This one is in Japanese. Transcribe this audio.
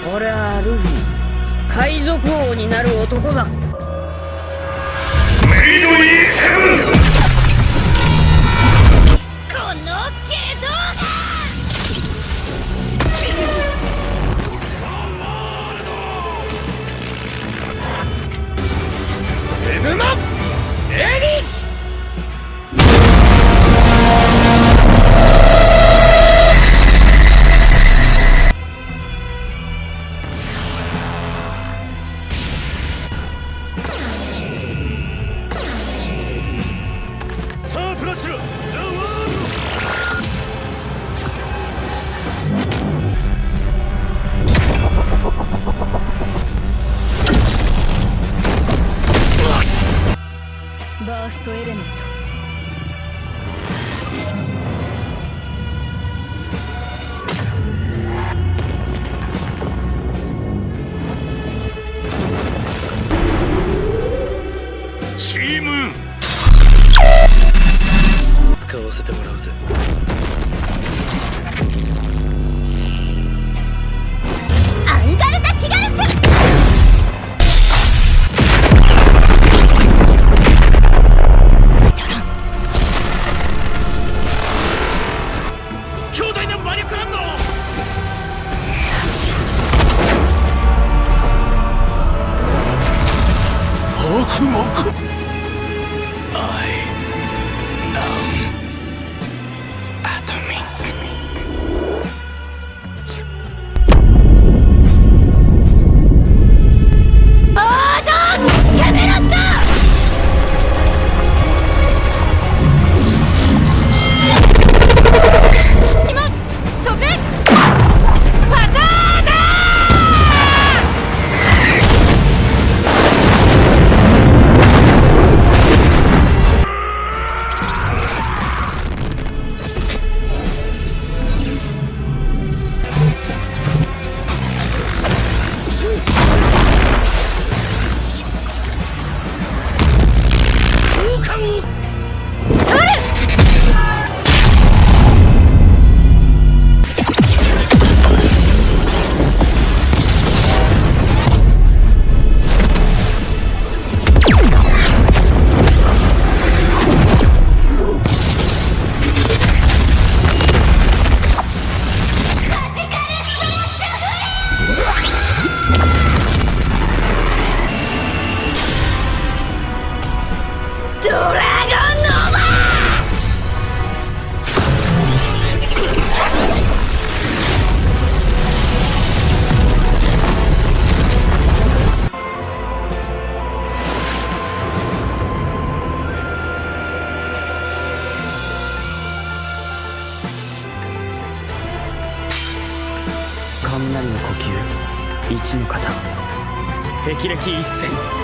俺はルフィ、海賊王になる男だ。メイドインヘブン。この下道がエムマエリス。さあプラチナザワーバーストエレメント。チームーン使わせてもらうぜ。アンガルタ・キガルス。強大な魔力反応。悪魔か。ドラゴンノーバ雷の呼吸、一の型、霹靂一閃。